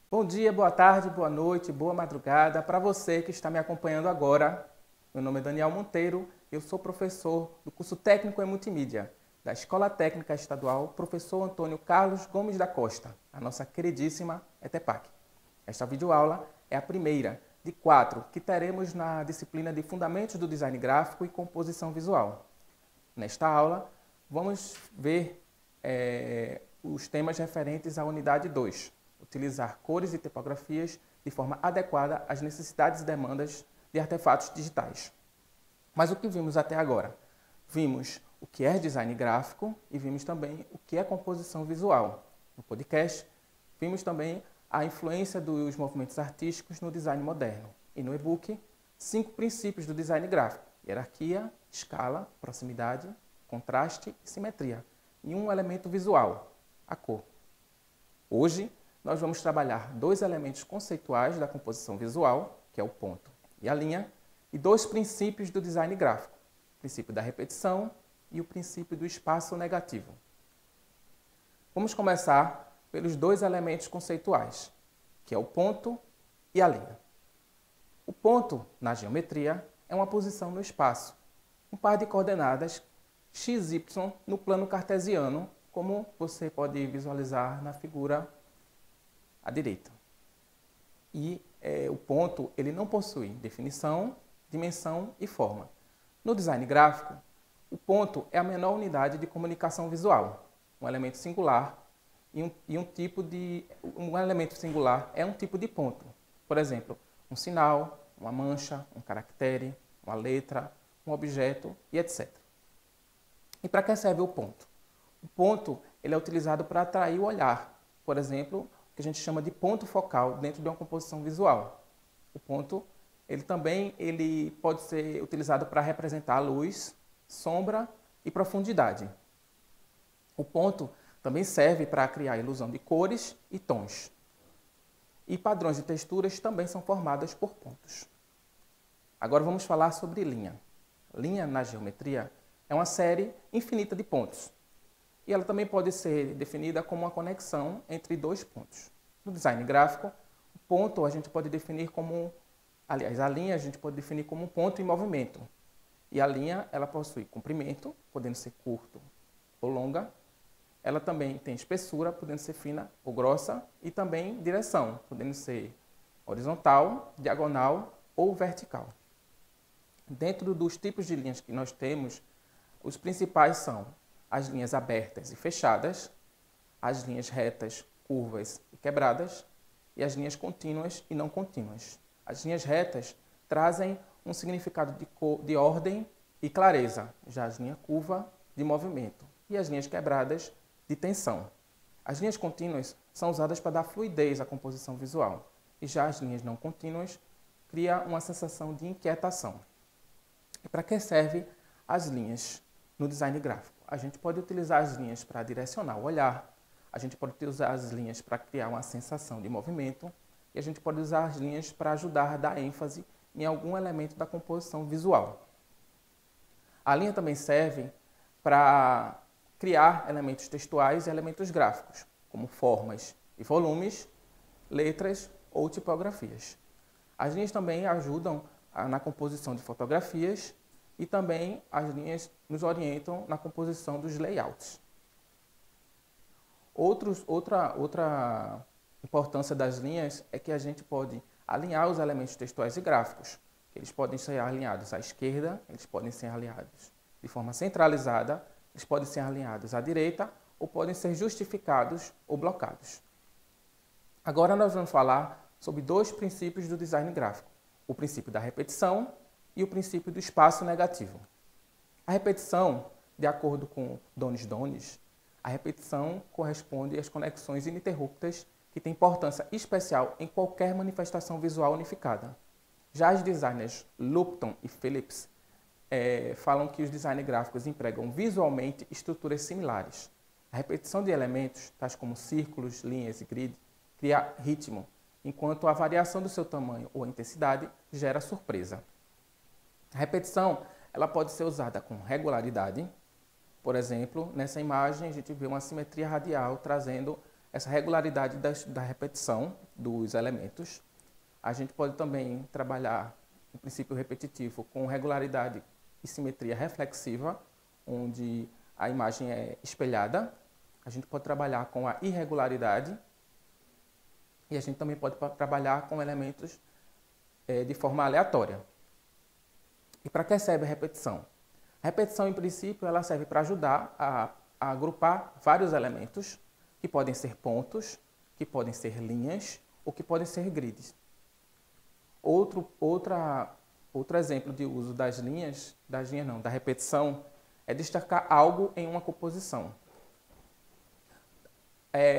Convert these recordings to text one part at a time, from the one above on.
Bom dia, boa tarde, boa noite, boa madrugada para você que está me acompanhando agora. Meu nome é Daniel Monteiro, eu sou professor do curso técnico em multimídia da Escola Técnica Estadual Professor Antônio Carlos Gomes da Costa, a nossa queridíssima ETEPAC. Esta videoaula é a primeira de 4 que teremos na disciplina de Fundamentos do Design Gráfico e Composição Visual. Nesta aula, vamos ver os temas referentes à unidade 2. Utilizar cores e tipografias de forma adequada às necessidades e demandas de artefatos digitais. Mas o que vimos até agora? Vimos o que é design gráfico e vimos também o que é composição visual. No podcast, vimos também a influência dos movimentos artísticos no design moderno. E no e-book, 5 princípios do design gráfico: hierarquia, escala, proximidade, contraste e simetria. E um elemento visual, a cor. Hoje, nós vamos trabalhar 2 elementos conceituais da composição visual, que é o ponto e a linha, e 2 princípios do design gráfico, o princípio da repetição e o princípio do espaço negativo. Vamos começar pelos 2 elementos conceituais, que é o ponto e a linha. O ponto, na geometria, é uma posição no espaço, um par de coordenadas x, y no plano cartesiano, como você pode visualizar na figura à direita. E o ponto ele não possui definição, dimensão e forma. No design gráfico, o ponto é a menor unidade de comunicação visual, um elemento singular um elemento singular é um tipo de ponto. Por exemplo, um sinal, uma mancha, um caractere, uma letra, um objeto e etc. E para que serve o ponto? O ponto ele é utilizado para atrair o olhar. Por exemplo, que a gente chama de ponto focal dentro de uma composição visual. O ponto ele pode ser utilizado para representar luz, sombra e profundidade. O ponto também serve para criar a ilusão de cores e tons. E padrões de texturas também são formadas por pontos. Agora vamos falar sobre linha. Linha na geometria é uma série infinita de pontos. E ela também pode ser definida como uma conexão entre 2 pontos. No design gráfico, o ponto a gente pode definir como... Aliás, a linha a gente pode definir como um ponto em movimento. E a linha, ela possui comprimento, podendo ser curto ou longa. Ela também tem espessura, podendo ser fina ou grossa. E também direção, podendo ser horizontal, diagonal ou vertical. Dentro dos tipos de linhas que nós temos, os principais são as linhas abertas e fechadas, as linhas retas, curvas e quebradas, e as linhas contínuas e não contínuas. As linhas retas trazem um significado de ordem e clareza, já as linhas curvas de movimento e as linhas quebradas de tensão. As linhas contínuas são usadas para dar fluidez à composição visual, e já as linhas não contínuas criam uma sensação de inquietação. E para que servem as linhas no design gráfico? A gente pode utilizar as linhas para direcionar o olhar, a gente pode utilizar as linhas para criar uma sensação de movimento e a gente pode usar as linhas para ajudar a dar ênfase em algum elemento da composição visual. A linha também serve para criar elementos textuais e elementos gráficos, como formas e volumes, letras ou tipografias. As linhas também ajudam na composição de fotografias e também as linhas nos orientam na composição dos layouts. Outra importância das linhas é que a gente pode alinhar os elementos textuais e gráficos. Eles podem ser alinhados à esquerda, eles podem ser alinhados de forma centralizada, eles podem ser alinhados à direita ou podem ser justificados ou blocados. Agora nós vamos falar sobre 2 princípios do design gráfico: o princípio da repetição e o princípio do espaço negativo. A repetição, de acordo com Donis Donnes, a repetição corresponde às conexões ininterruptas que têm importância especial em qualquer manifestação visual unificada. Já os designers Lupton e Phillips falam que os designers gráficos empregam visualmente estruturas similares. A A repetição de elementos, tais como círculos, linhas e grid, cria ritmo, enquanto a variação do seu tamanho ou intensidade gera surpresa. A repetição ela pode ser usada com regularidade. Por exemplo, nessa imagem a gente vê uma simetria radial trazendo essa regularidade da repetição dos elementos. A gente pode também trabalhar o princípio repetitivo com regularidade e simetria reflexiva, onde a imagem é espelhada. A gente pode trabalhar com a irregularidade e a gente também pode trabalhar com elementos de forma aleatória. E para que serve a repetição? A repetição, em princípio, ela serve para ajudar a agrupar vários elementos, que podem ser pontos, que podem ser linhas ou que podem ser grids. Outro exemplo de uso da repetição, é destacar algo em uma composição.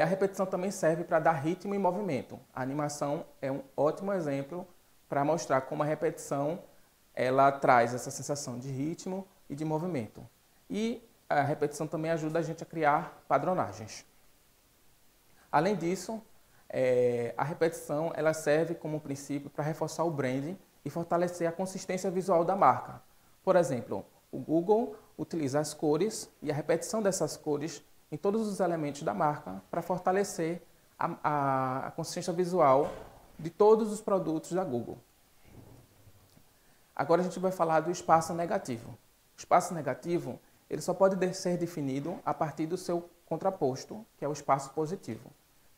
A repetição também serve para dar ritmo e movimento. A animação é um ótimo exemplo para mostrar como a repetição ela traz essa sensação de ritmo e de movimento. E a repetição também ajuda a gente a criar padronagens. Além disso, a repetição ela serve como princípio para reforçar o branding e fortalecer a consistência visual da marca. Por exemplo, o Google utiliza as cores e a repetição dessas cores em todos os elementos da marca para fortalecer a consistência visual de todos os produtos da Google. Agora a gente vai falar do espaço negativo. O espaço negativo ele só pode ser definido a partir do seu contraposto, que é o espaço positivo.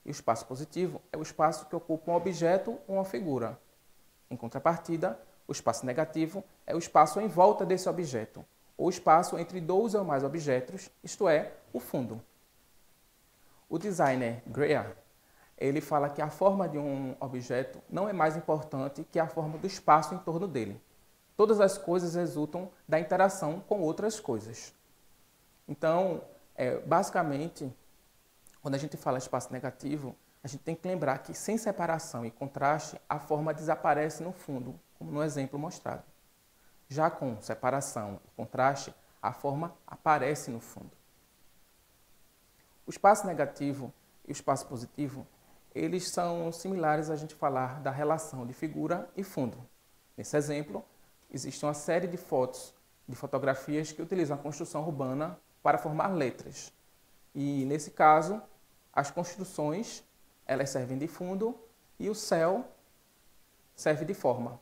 E o espaço positivo é o espaço que ocupa um objeto ou uma figura. Em contrapartida, o espaço negativo é o espaço em volta desse objeto, ou espaço entre 2 ou mais objetos, isto é, o fundo. O designer Greer, ele fala que a forma de um objeto não é mais importante que a forma do espaço em torno dele. Todas as coisas resultam da interação com outras coisas. Então, basicamente, quando a gente fala espaço negativo, a gente tem que lembrar que sem separação e contraste, a forma desaparece no fundo, como no exemplo mostrado. Já com separação e contraste, a forma aparece no fundo. O espaço negativo e o espaço positivo, eles são similares a gente falar da relação de figura e fundo. Nesse exemplo, existe uma série de fotografias que utilizam a construção urbana para formar letras. E, nesse caso, as construções elas servem de fundo e o céu serve de forma.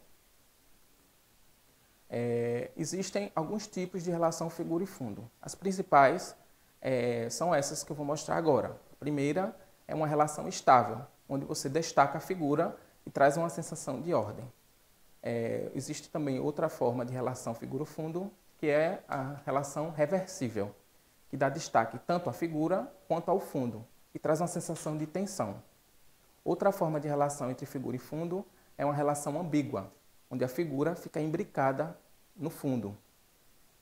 Existem alguns tipos de relação figura e fundo. As principais são essas que eu vou mostrar agora. A primeira é uma relação estável, onde você destaca a figura e traz uma sensação de ordem. Existe também outra forma de relação figura-fundo, que é a relação reversível, que dá destaque tanto à figura quanto ao fundo e traz uma sensação de tensão. Outra forma de relação entre figura e fundo é uma relação ambígua, onde a figura fica imbricada no fundo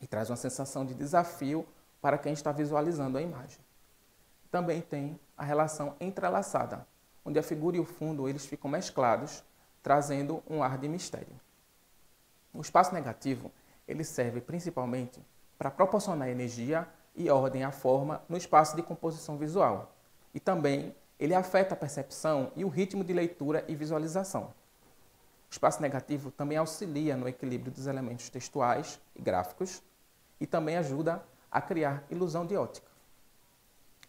e traz uma sensação de desafio para quem está visualizando a imagem. Também tem a relação entrelaçada, onde a figura e o fundo eles ficam mesclados, trazendo um ar de mistério. O espaço negativo ele serve principalmente para proporcionar energia e ordem à forma no espaço de composição visual. E também ele afeta a percepção e o ritmo de leitura e visualização. O espaço negativo também auxilia no equilíbrio dos elementos textuais e gráficos e também ajuda a criar ilusão de ótica.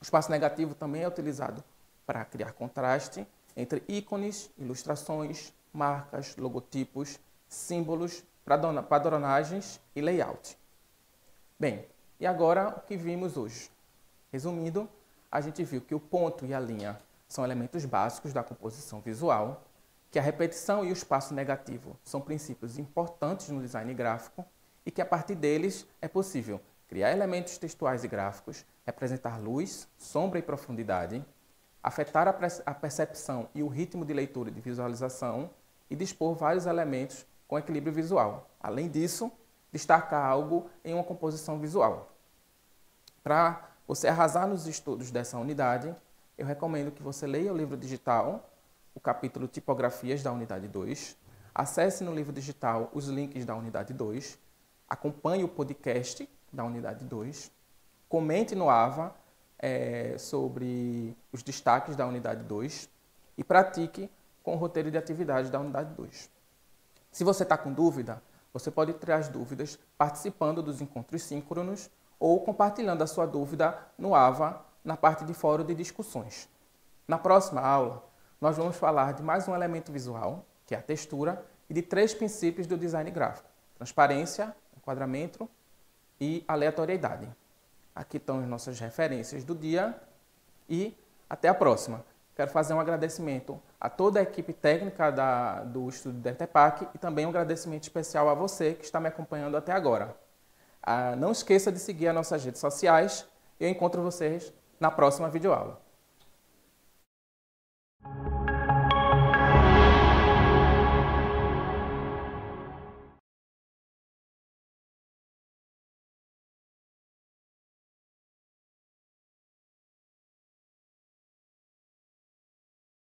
O espaço negativo também é utilizado para criar contraste entre ícones, ilustrações, marcas, logotipos, símbolos, padronagens e layout. Bem, e agora o que vimos hoje? Resumindo, a gente viu que o ponto e a linha são elementos básicos da composição visual, que a repetição e o espaço negativo são princípios importantes no design gráfico e que a partir deles é possível criar elementos textuais e gráficos, representar luz, sombra e profundidade, afetar a percepção e o ritmo de leitura e de visualização e dispor vários elementos com equilíbrio visual. Além disso, destacar algo em uma composição visual. Para você arrasar nos estudos dessa unidade, eu recomendo que você leia o livro digital, o capítulo Tipografias da Unidade 2, acesse no livro digital os links da Unidade 2, acompanhe o podcast da Unidade 2, comente no AVA sobre os destaques da unidade 2 e pratique com o roteiro de atividades da unidade 2. Se você está com dúvida, você pode tirar as dúvidas participando dos encontros síncronos ou compartilhando a sua dúvida no AVA, na parte de fórum de discussões. Na próxima aula, nós vamos falar de mais um elemento visual, que é a textura, e de 3 princípios do design gráfico: transparência, enquadramento e aleatoriedade. Aqui estão as nossas referências do dia e até a próxima. Quero fazer um agradecimento a toda a equipe técnica do Estúdio Dentepac e também um agradecimento especial a você que está me acompanhando até agora. Não esqueça de seguir as nossas redes sociais. Eu encontro vocês na próxima videoaula.